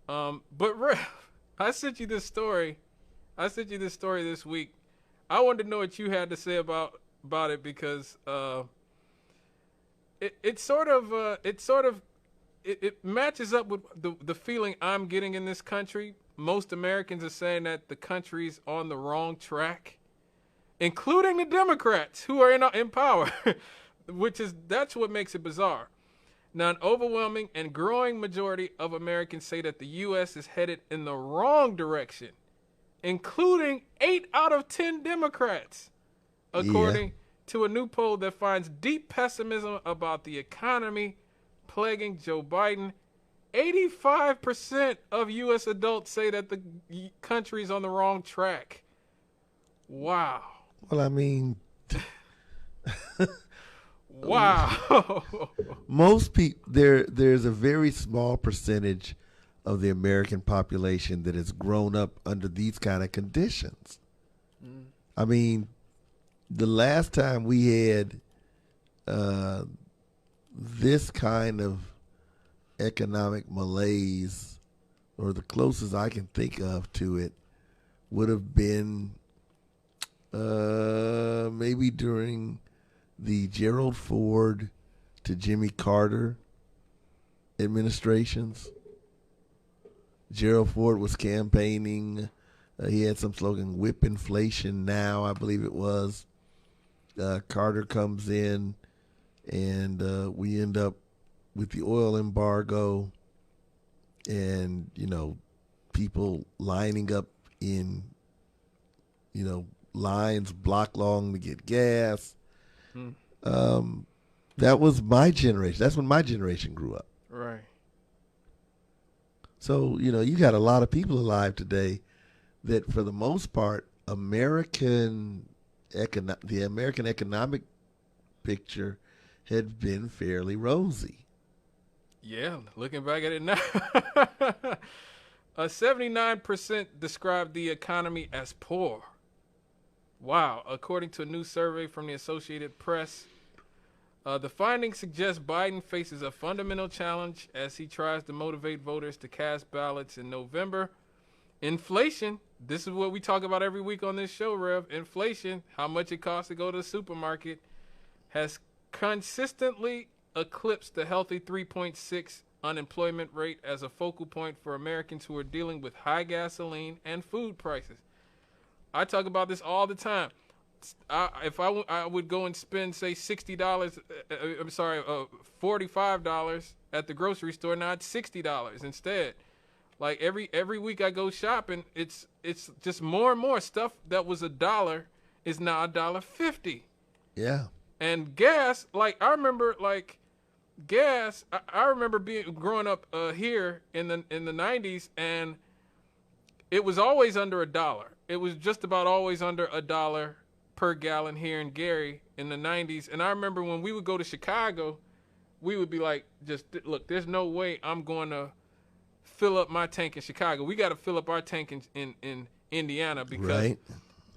But Rev, I sent you this story. I sent you this story this week. I wanted to know what you had to say about it because it sort of it matches up with the feeling I'm getting in this country. Most Americans are saying that the country's on the wrong track, including the Democrats who are in power, that's what makes it bizarre. Now, an overwhelming and growing majority of Americans say that the U.S. is headed in the wrong direction, including 8 out of 10 Democrats, according to a new poll that finds deep pessimism about the economy plaguing Joe Biden. 85% of U.S. adults say that the country's on the wrong track. Wow. Well, I mean, wow. most people there's a very small percentage of the American population that has grown up under these kind of conditions. I mean, the last time we had this kind of economic malaise, or the closest I can think of to it, would have been maybe during the Gerald Ford to Jimmy Carter administrations. Gerald Ford was campaigning. He had some slogan, "Whip inflation now," I believe it was. Carter comes in, and we end up with the oil embargo, and people lining up in lines block long to get gas. That was my generation. That's when my generation grew up. Right. So you got a lot of people alive today that, for the most part, the American economic picture had been fairly rosy. Yeah, looking back at it now. 79% described the economy as poor. Wow. According to a new survey from the Associated Press, the findings suggest Biden faces a fundamental challenge as he tries to motivate voters to cast ballots in November. Inflation, this is what we talk about every week on this show, Rev. Inflation, how much it costs to go to the supermarket, has consistently eclipsed the healthy 3.6 unemployment rate as a focal point for Americans who are dealing with high gasoline and food prices. I talk about this all the time. If I would go and spend, say, $60, $45 at the grocery store, now it's $60 instead. Like every week I go shopping, it's just more and more stuff that was $1 is now $1.50. Yeah. And gas, I remember gas. I remember growing up here in the 90s, and it was always under $1. It was just about always under $1 per gallon here in Gary in the 90s. And I remember when we would go to Chicago, we would be like, just look, there's no way I'm going to fill up my tank in Chicago. We got to fill up our tank in Indiana, because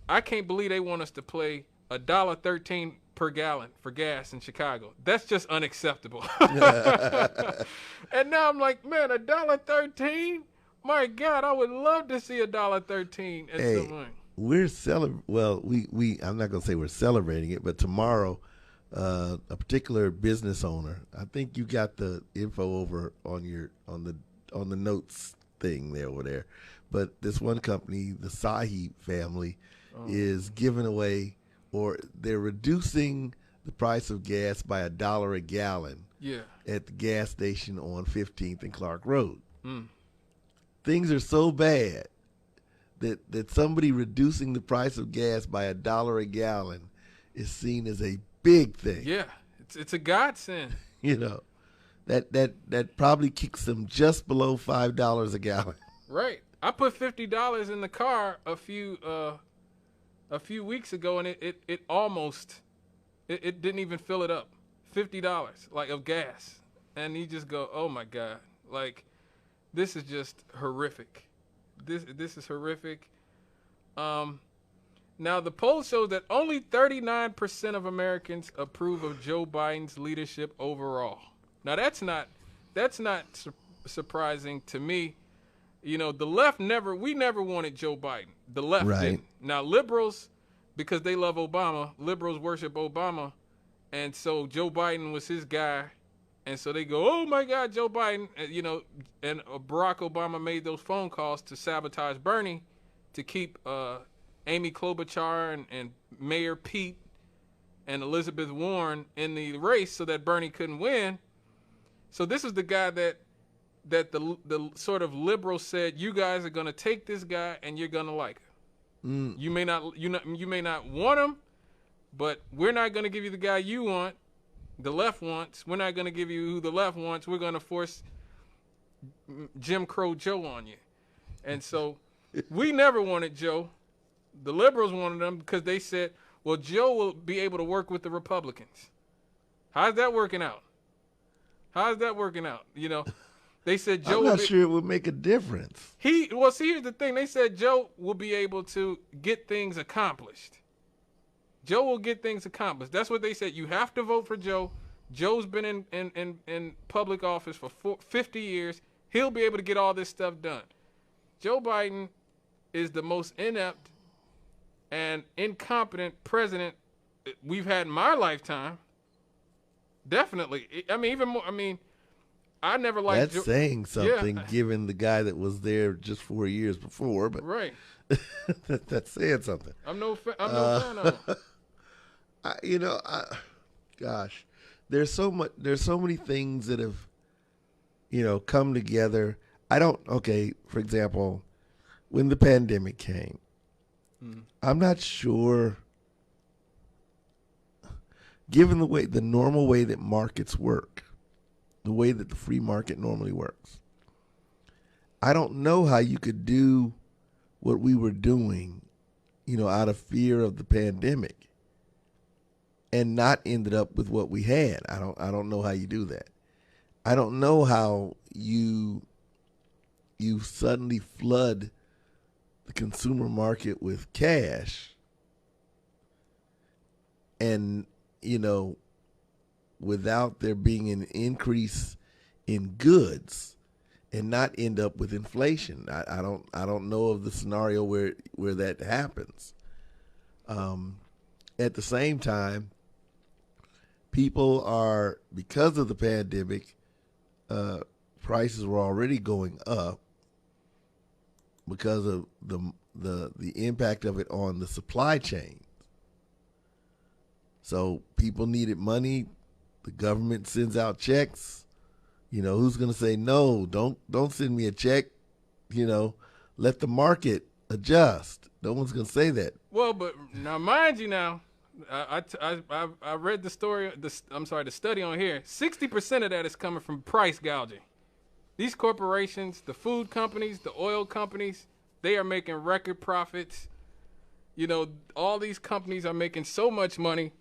I can't believe they want us to pay $1.13 per gallon for gas in Chicago. That's just unacceptable. And now I'm like, man, $1.13? My God, I would love to see $1.13 at some point. We're I'm not gonna say we're celebrating it, but tomorrow, a particular business owner, I think you got the info over on the notes thing there over there, but this one company, the Sahi family, is giving away, or they're reducing the price of gas by $1 a gallon. Yeah. At the gas station on 15th and Clark Road. Things are so bad that somebody reducing the price of gas by $1 a gallon is seen as a big thing. Yeah, it's a godsend. That probably kicks them just below $5 a gallon. Right. I put $50 in the car a few weeks ago, and it almost didn't even fill it up. $50 of gas, and you just go, oh my God, this is just horrific. This is horrific. Now the poll shows that only 39% of Americans approve of Joe Biden's leadership overall. Now that's not surprising to me. You know, the left we never wanted Joe Biden. The left Right. didn't. Now, liberals, because they love Obama, liberals worship Obama. And so Joe Biden was his guy. And so they go, oh, my God, Joe Biden. You know, and Barack Obama made those phone calls to sabotage Bernie to keep Amy Klobuchar and Mayor Pete and Elizabeth Warren in the race so that Bernie couldn't win. So this is the guy that the sort of liberals said, you guys are going to take this guy and you're going to like him. You may not want him, but we're not going to give you the guy you want, the left wants. We're not going to give you who the left wants. We're going to force Jim Crow Joe on you. And so we never wanted Joe. The liberals wanted him because they said, well, Joe will be able to work with the Republicans. How's that working out? How's that working out? You know, they said Joe. I'm not sure it would make a difference. See, here's the thing. They said Joe will be able to get things accomplished. Joe will get things accomplished. That's what they said. You have to vote for Joe. Joe's been in public office for 50 years. He'll be able to get all this stuff done. Joe Biden is the most inept and incompetent president we've had in my lifetime. Definitely. I mean, even more. I mean, I never liked. That's saying something, Yeah. given the guy that was there just 4 years before. But Right. that's saying something. I'm no fan of him. Gosh, there's so many things that have, come together. For example, when the pandemic came, I'm not sure, given the normal way that markets work, the way that the free market normally works, I don't know how you could do what we were doing, out of fear of the pandemic and not ended up with what we had. I don't know how you do that. I don't know how you suddenly flood the consumer market with cash and, without there being an increase in goods and not end up with inflation. I don't know of the scenario where that happens. At the same time, people are, because of the pandemic, prices were already going up because of the impact of it on the supply chain. So people needed money. The government sends out checks. Who's going to say no? Don't send me a check. Let the market adjust. No one's going to say that. Well, but now, mind you, I read the study on here. 60% of that is coming from price gouging. These corporations, the food companies, the oil companies, they are making record profits. All these companies are making so much money.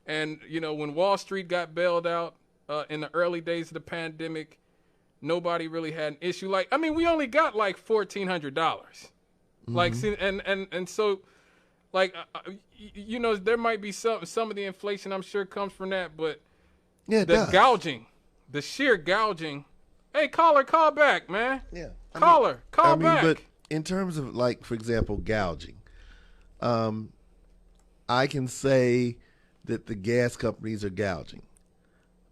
And, when Wall Street got bailed out in the early days of the pandemic, nobody really had an issue. We only got like $1,400. Mm-hmm. Like, see, and so, like, there might be some of the inflation, I'm sure, comes from that, but the gouging, the sheer gouging. Hey, caller, call back, man. Yeah. Call back. But in terms of, like, for example, gouging, I can say that the gas companies are gouging,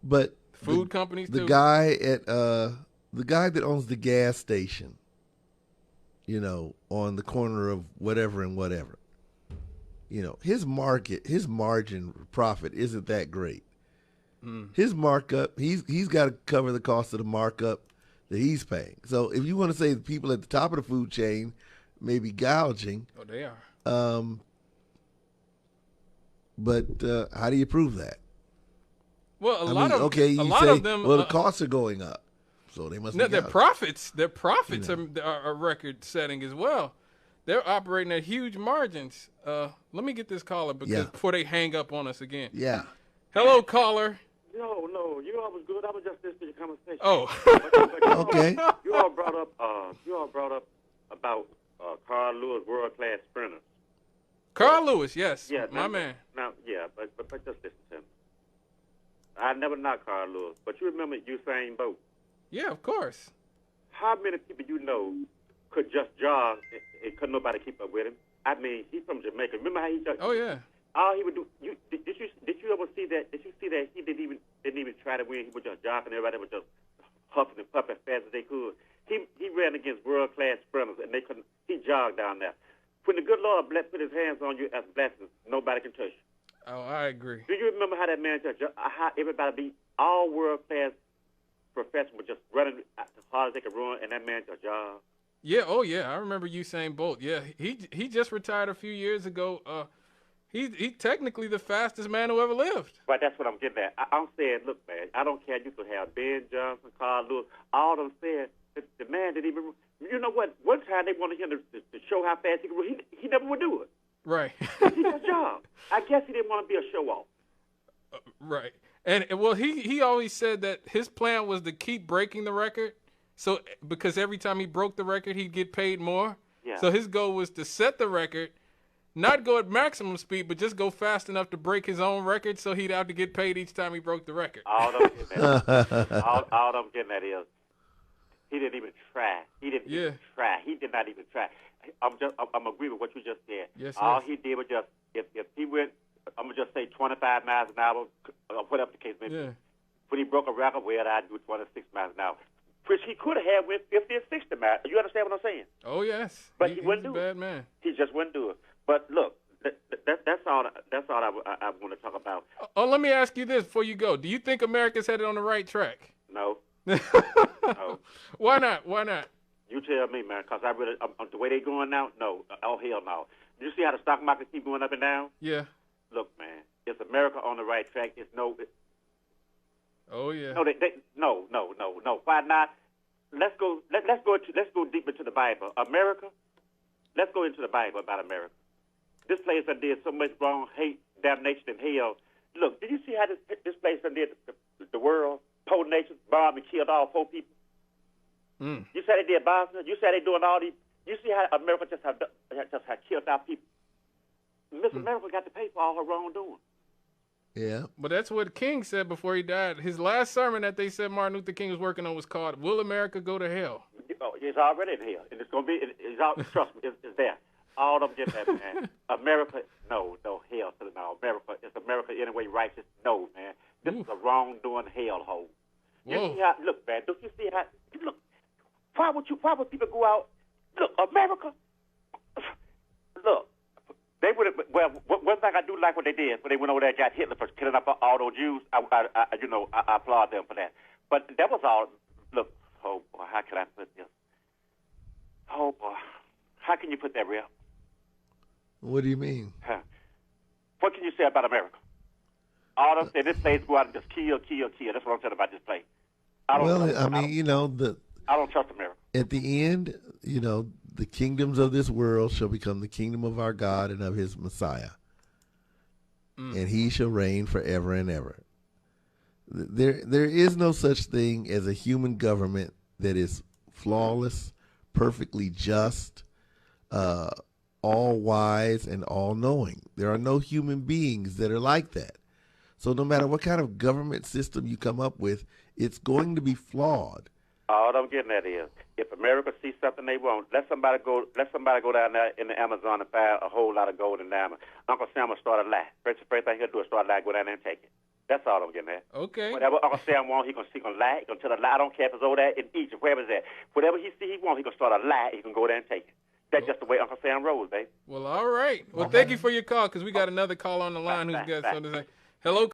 but food companies the too. The guy that owns the gas station, on the corner of whatever and whatever, his margin profit isn't that great. His markup, he's got to cover the cost of the markup that he's paying. So if you want to say the people at the top of the food chain may be gouging, they are. But how do you prove that? Well, a lot of them. Well, the costs are going up, so they must. No, be their gouging. profits are record setting as well. They're operating at huge margins. Let me get this caller before they hang up on us again. Yeah. Hello, caller. No, you all was good. I was just listening to your conversation. Oh. Okay. You all brought up about Carl Lewis world-class sprinters. Carl Lewis, yes, Yeah, my man. Now, but just listen to him. I never knocked Carl Lewis, but you remember Usain Bolt? Yeah, of course. How many people you know could just jog, and couldn't nobody keep up with him. I mean, he's from Jamaica. Remember how he just? Oh yeah. All he would do. Did you ever see that? Did you see that he didn't even try to win? He was just jogging. Everybody was just huffing and puffing as fast as they could. He ran against world class sprinters, and they couldn't. He jogged down there. When the good Lord put his hands on you as blessings, nobody can touch you. Oh, I agree. Do you remember how that man just how everybody be all world class professionals just running as hard as they could run, and that man just jogged? Yeah. Oh yeah. I remember Usain Bolt. Yeah. He just retired a few years ago. He technically the fastest man who ever lived. But that's what I'm getting at. I'm saying, look, man, I don't care. You could have Ben Johnson, Carl Lewis, all of them saying the man didn't even. You know what? One time they wanted him to show how fast he could run. He never would do it. Right. He just jogged. I guess he didn't want to be a show off. Right. And well, he always said that his plan was to keep breaking the record. So because every time he broke the record, he'd get paid more. Yeah. So his goal was to set the record, not go at maximum speed, but just go fast enough to break his own record, so he'd have to get paid each time he broke the record. All I'm getting at, all I'm getting at is he didn't even try. He didn't even try. He did not even try. I'm agreeing with what you just said. Yes, all he did was just if he went, I'm gonna just say 25 miles an hour, or whatever the case may be. Yeah. When he broke a record, well, I'd do 26 miles an hour, which he could have went 50 or 60 miles. You understand what I'm saying? Oh yes. But he wouldn't do it. He's a it. bad man. He just wouldn't do it. But look, that's all I want to talk about. Oh, let me ask you this before you go. Do you think America's headed on the right track? No. No. Why not? Why not? You tell me, man, because the way they going now, no. Oh, hell no. You see how the stock market keep going up and down? Yeah. Look, man, is America on the right track? It's no. Oh yeah. No. Why not? Let's go deep into the Bible. America. Let's go into the Bible about America. This place that did so much wrong, hate, damnation, and hell. Look, did you see how this place that did the world? 4 nations bombed and killed all 4 people. You said they did Bosnia. You said they doing all these. You see how America just had killed our people. Miss America got to pay for all her wrongdoing. Yeah. But that's what King said before he died. His last sermon that they said Martin Luther King was working on was called "Will America Go to Hell?" It's already in hell, and it's gonna be. Trust me, it's there. All of them get that, man. America, no, hell to the no. America, is America anyway righteous? No, man. This is a wrongdoing hellhole. You see how? Look, man. Don't you see how? Look. Why would people go out? Look, America. Look, they would have. Well, one thing I do like what they did when they went over there and got Hitler for killing up all those Jews. I applaud them for that. But that was all. Look, oh boy, how can I put this? Oh boy, how can you put that, real? What do you mean? Huh. What can you say about America? All of them say this place go out and just kill. That's what I'm saying about this place. I don't trust America. At the end, the kingdoms of this world shall become the kingdom of our God and of his Messiah. And he shall reign forever and ever. There is no such thing as a human government that is flawless, perfectly just, all wise, and all knowing. There are no human beings that are like that. So no matter what kind of government system you come up with, it's going to be flawed. All I'm getting at is, if America sees something they want, let somebody go down there in the Amazon and find a whole lot of gold and diamonds. Uncle Sam will start a lie. First thing he'll do is start a lie, go down there and take it. That's all I'm getting at. Okay. Whatever Uncle Sam wants, he gonna lie. He gonna tell a lie. I don't care if it's over there in Egypt, wherever it's at. Whatever he see he wants, he gonna start a lie. He can go there and take it. That's just the way Uncle Sam rolls, baby. Well, all right. Well, thank you for your call, because we got another call on the line who's got something to say. Hello.